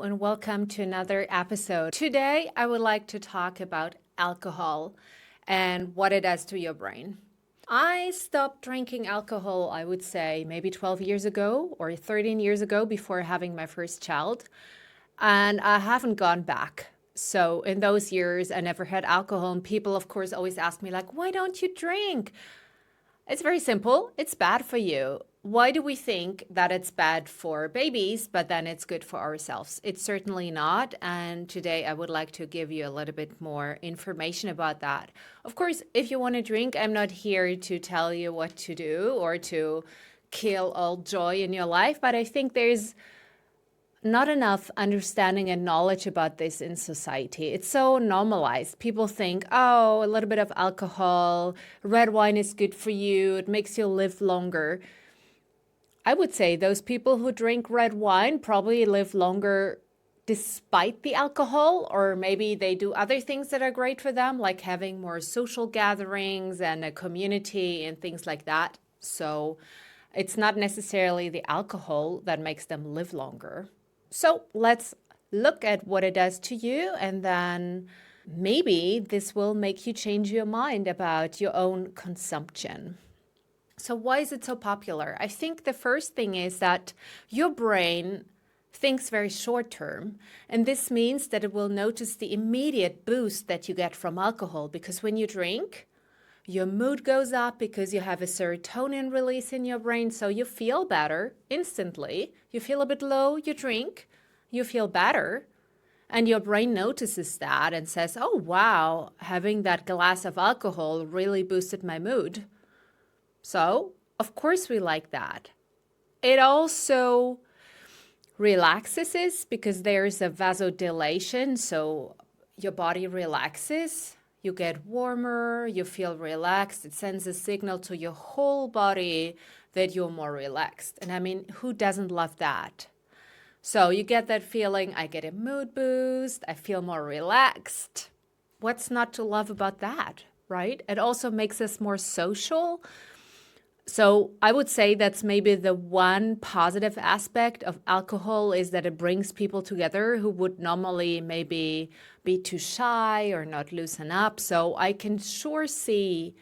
and welcome to another episode. Today, I would like to talk about alcohol and what it does to your brain. I stopped drinking alcohol, I would say, maybe 12 years ago or 13 years ago before having my first child, and I haven't gone back. So in those years, I never had alcohol, and people, of course, always ask me, like, why don't you drink? It's very simple. It's bad for you. Why do we think that it's bad for babies, but then it's good for ourselves? It's certainly not. And today I would like to give you a little bit more information about that. Of course, if you want to drink, I'm not here to tell you what to do or to kill all joy in your life, but I think there's not enough understanding and knowledge about this in society. It's so normalized. People think, oh, a little bit of alcohol, red wine is good for you, it makes you live longer. I would say those people who drink red wine probably live longer despite the alcohol, or maybe they do other things that are great for them, like having more social gatherings and a community and things like that. So it's not necessarily the alcohol that makes them live longer. So let's look at what it does to you, and then maybe this will make you change your mind about your own consumption. So why is it so popular? I think the first thing is that your brain thinks very short term, and this means that it will notice the immediate boost that you get from alcohol, because when you drink, your mood goes up because you have a serotonin release in your brain, so you feel better instantly. You feel a bit low, you drink, you feel better, and your brain notices that and says, oh, wow, having that glass of alcohol really boosted my mood. So, of course, we like that. It also relaxes us because there's a vasodilation, so your body relaxes. You get warmer, you feel relaxed. It sends a signal to your whole body that you're more relaxed. And I mean, who doesn't love that? So you get that feeling, I get a mood boost, I feel more relaxed. What's not to love about that, right? It also makes us more social. So I would say that's maybe the one positive aspect of alcohol, is that it brings people together who would normally maybe be too shy or not loosen up. So I can sure see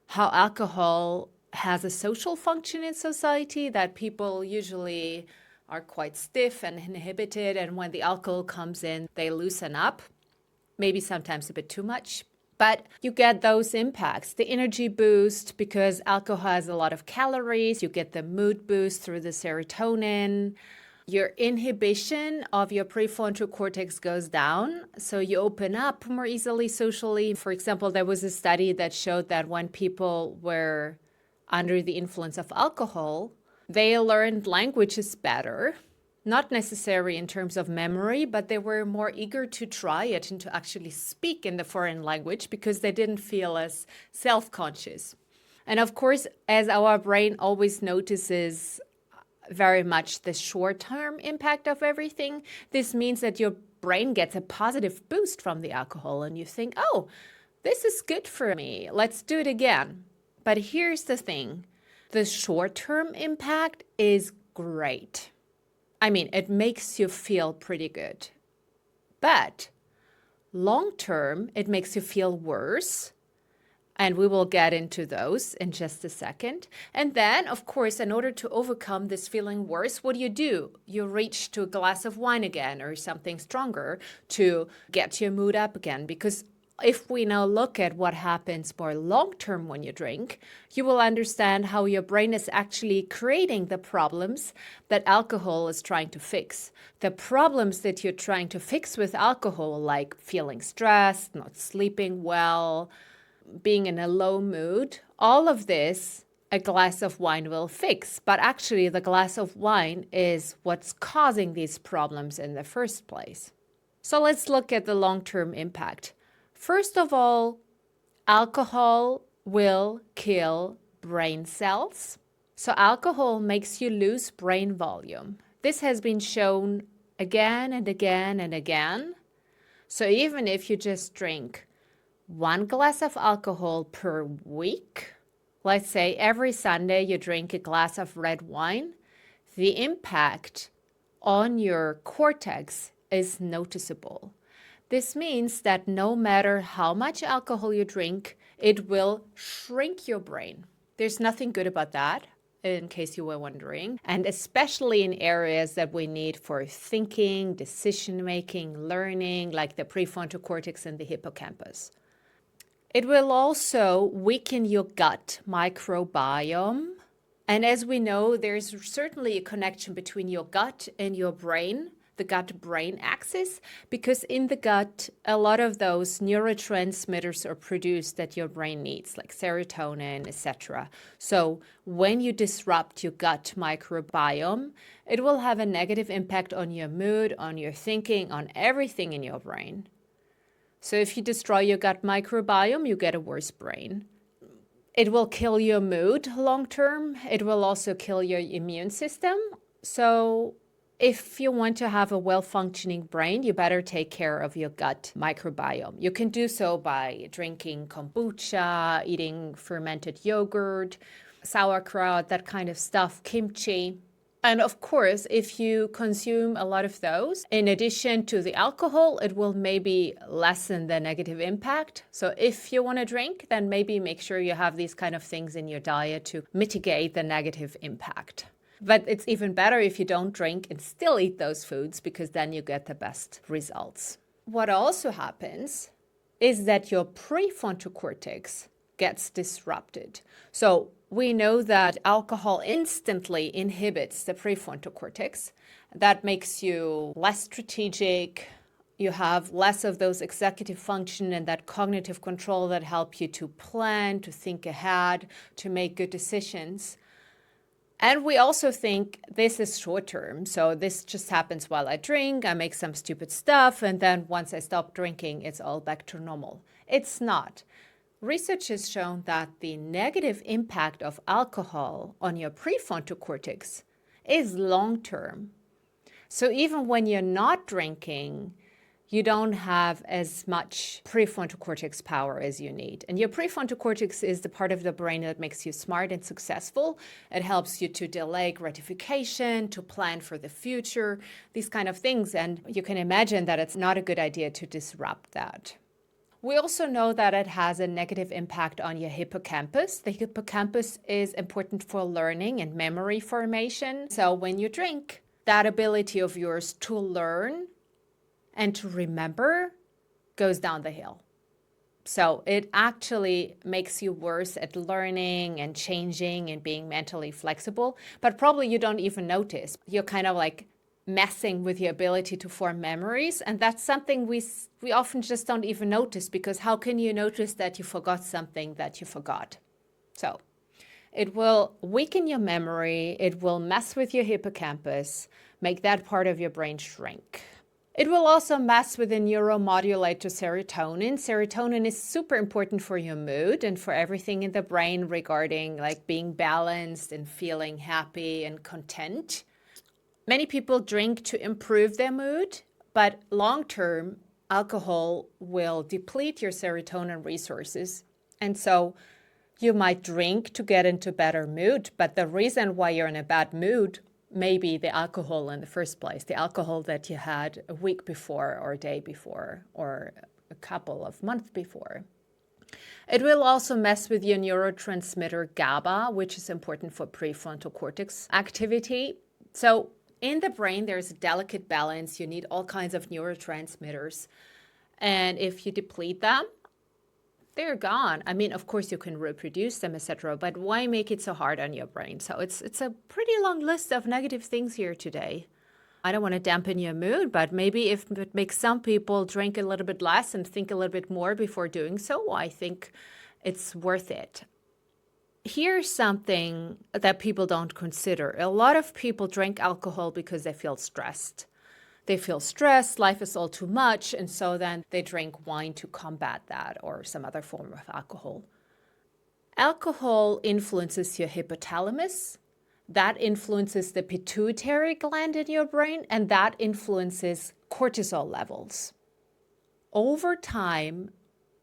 how alcohol has a social function in society, that people usually are quite stiff and inhibited, and when the alcohol comes in, they loosen up, maybe sometimes a bit too much. But you get those impacts, the energy boost, because alcohol has a lot of calories. You get the mood boost through the serotonin. Your inhibition of your prefrontal cortex goes down, so you open up more easily socially. For example, there was a study that showed that when people were under the influence of alcohol, they learned languages better. Not necessarily in terms of memory, but they were more eager to try it and to actually speak in the foreign language because they didn't feel as self-conscious. And of course, as our brain always notices very much the short-term impact of everything, this means that your brain gets a positive boost from the alcohol and you think, oh, this is good for me. Let's do it again. But here's the thing. The short-term impact is great. I mean, it makes you feel pretty good. But long-term, it makes you feel worse. And we will get into those in just a second. And then, of course, in order to overcome this feeling worse, what do? You reach to a glass of wine again or something stronger to get your mood up again. Because if we now look at what happens more long-term when you drink, you will understand how your brain is actually creating the problems that alcohol is trying to fix. The problems that you're trying to fix with alcohol, like feeling stressed, not sleeping well, being in a low mood, all of this a glass of wine will fix. But actually, the glass of wine is what's causing these problems in the first place. So let's look at the long-term impact. First of all, alcohol will kill brain cells. So alcohol makes you lose brain volume. This has been shown again and again and again. So even if you just drink 1 glass of alcohol per week, let's say every Sunday you drink a glass of red wine, the impact on your cortex is noticeable. This means that no matter how much alcohol you drink, it will shrink your brain. There's nothing good about that, in case you were wondering, and especially in areas that we need for thinking, decision-making, learning, like the prefrontal cortex and the hippocampus. It will also weaken your gut microbiome. And as we know, there's certainly a connection between your gut and your brain, the gut-brain axis, because in the gut, a lot of those neurotransmitters are produced that your brain needs, like serotonin, etc. So when you disrupt your gut microbiome, it will have a negative impact on your mood, on your thinking, on everything in your brain. So if you destroy your gut microbiome, you get a worse brain. It will kill your mood long term. It will also kill your immune system. So if you want to have a well-functioning brain, you better take care of your gut microbiome. You can do so by drinking kombucha, eating fermented yogurt, sauerkraut, that kind of stuff, kimchi. And of course, if you consume a lot of those, in addition to the alcohol, it will maybe lessen the negative impact. So if you want to drink, then maybe make sure you have these kind of things in your diet to mitigate the negative impact. But it's even better if you don't drink and still eat those foods, because then you get the best results. What also happens is that your prefrontal cortex gets disrupted. So we know that alcohol instantly inhibits the prefrontal cortex. That makes you less strategic. You have less of those executive function and that cognitive control that help you to plan, to think ahead, to make good decisions. And we also think this is short term. So this just happens while I drink, I make some stupid stuff, and then once I stop drinking, it's all back to normal. It's not. Research has shown that the negative impact of alcohol on your prefrontal cortex is long-term. So even when you're not drinking, you don't have as much prefrontal cortex power as you need. And your prefrontal cortex is the part of the brain that makes you smart and successful. It helps you to delay gratification, to plan for the future, these kind of things. And you can imagine that it's not a good idea to disrupt that. We also know that it has a negative impact on your hippocampus. The hippocampus is important for learning and memory formation. So when you drink, that ability of yours to learn and to remember goes down the hill. So it actually makes you worse at learning and changing and being mentally flexible, but probably you don't even notice. You're kind of like messing with your ability to form memories. And that's something we often just don't even notice, because how can you notice that you forgot something that you forgot? So it will weaken your memory. It will mess with your hippocampus, make that part of your brain shrink. It will also mess with the neuromodulator serotonin. Serotonin is super important for your mood and for everything in the brain regarding like being balanced and feeling happy and content. Many people drink to improve their mood, but long-term, alcohol will deplete your serotonin resources. And so you might drink to get into better mood, but the reason why you're in a bad mood may be the alcohol in the first place, the alcohol that you had a week before or a day before or a couple of months before. It will also mess with your neurotransmitter GABA, which is important for prefrontal cortex activity. So in the brain, there's a delicate balance. You need all kinds of neurotransmitters. And if you deplete them, they're gone. I mean, of course, you can reproduce them, etc. But why make it so hard on your brain? So it's a pretty long list of negative things here today. I don't want to dampen your mood, but maybe if it makes some people drink a little bit less and think a little bit more before doing so, I think it's worth it. Here's something that people don't consider. A lot of people drink alcohol because they feel stressed. They feel stressed, life is all too much, and so then they drink wine to combat that or some other form of alcohol. Alcohol influences your hypothalamus. That influences the pituitary gland in your brain, and that influences cortisol levels. Over time,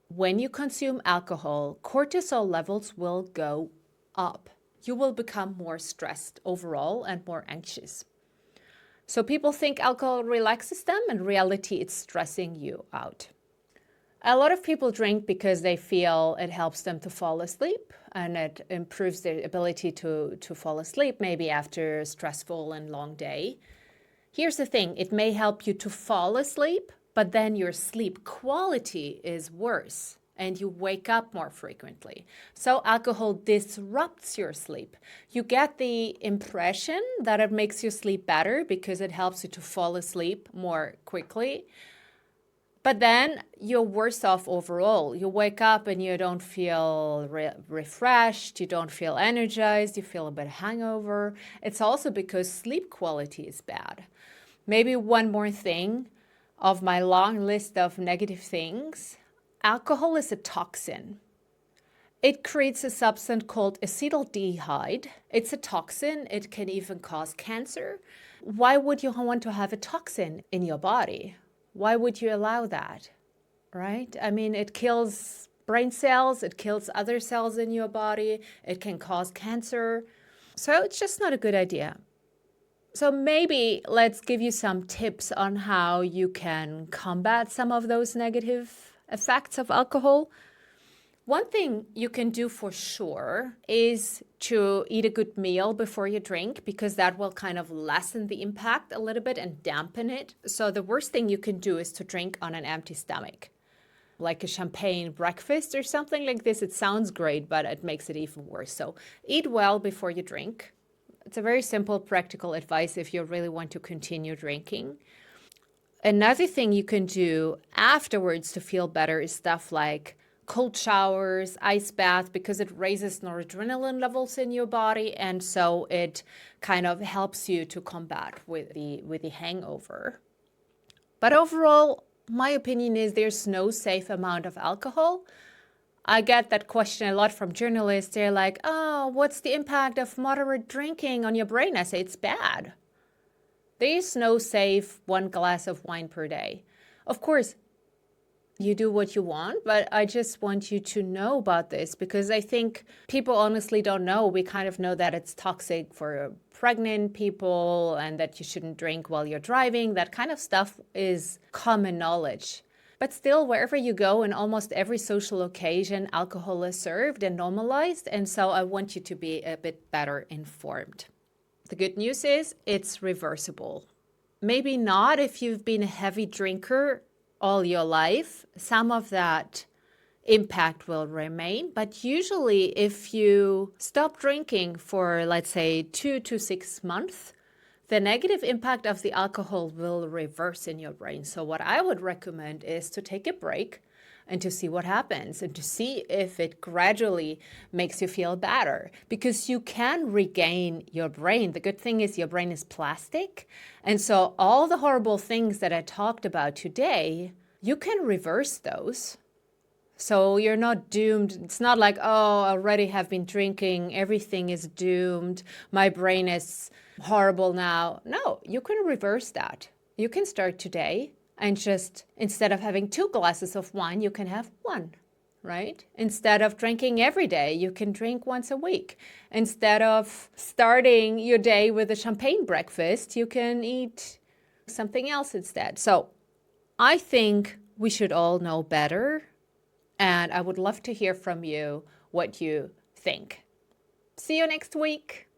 when you consume alcohol, cortisol levels will go up. You will become more stressed overall and more anxious. So people think alcohol relaxes them. In reality, it's stressing you out. A lot of people drink because they feel it helps them to fall asleep and it improves their ability to fall asleep, maybe after a stressful and long day. Here's the thing, it may help you to fall asleep, but then your sleep quality is worse and you wake up more frequently. So alcohol disrupts your sleep. You get the impression that it makes you sleep better because it helps you to fall asleep more quickly. But then you're worse off overall. You wake up and you don't feel refreshed, you don't feel energized, you feel a bit hangover. It's also because sleep quality is bad. Maybe one more thing of my long list of negative things. Alcohol is a toxin. It creates a substance called acetaldehyde. It's a toxin. It can even cause cancer. Why would you want to have a toxin in your body? Why would you allow that, right? I mean, it kills brain cells, it kills other cells in your body, it can cause cancer. So it's just not a good idea. So maybe let's give you some tips on how you can combat some of those negative effects of alcohol. One thing you can do for sure is to eat a good meal before you drink, because that will kind of lessen the impact a little bit and dampen it. So the worst thing you can do is to drink on an empty stomach, like a champagne breakfast or something like this. It sounds great, but it makes it even worse. So eat well before you drink. It's a very simple, practical advice if you really want to continue drinking. Another thing you can do afterwards to feel better is stuff like cold showers, ice baths, because it raises noradrenaline levels in your body, and so it kind of helps you to combat with the hangover. But overall, my opinion is there's no safe amount of alcohol. I get that question a lot from journalists. They're like, oh, what's the impact of moderate drinking on your brain? I say it's bad. There is no safe 1 glass of wine per day. Of course, you do what you want, but I just want you to know about this because I think people honestly don't know. We kind of know that it's toxic for pregnant people and that you shouldn't drink while you're driving. That kind of stuff is common knowledge. But still, wherever you go, in almost every social occasion, alcohol is served and normalized. And so I want you to be a bit better informed. The good news is it's reversible. Maybe not if you've been a heavy drinker all your life. Some of that impact will remain. But usually if you stop drinking for, let's say, 2 to 6 months, the negative impact of the alcohol will reverse in your brain. So what I would recommend is to take a break and to see what happens and to see if it gradually makes you feel better, because you can regain your brain. The good thing is your brain is plastic. And so all the horrible things that I talked about today, you can reverse those. So you're not doomed. It's not like, oh, I already have been drinking, everything is doomed, my brain is horrible now. No, you can reverse that. You can start today and just, instead of having 2 glasses of wine, you can have 1, right? Instead of drinking every day, you can drink once a week. Instead of starting your day with a champagne breakfast, you can eat something else instead. So I think we should all know better. And I would love to hear from you what you think. See you next week.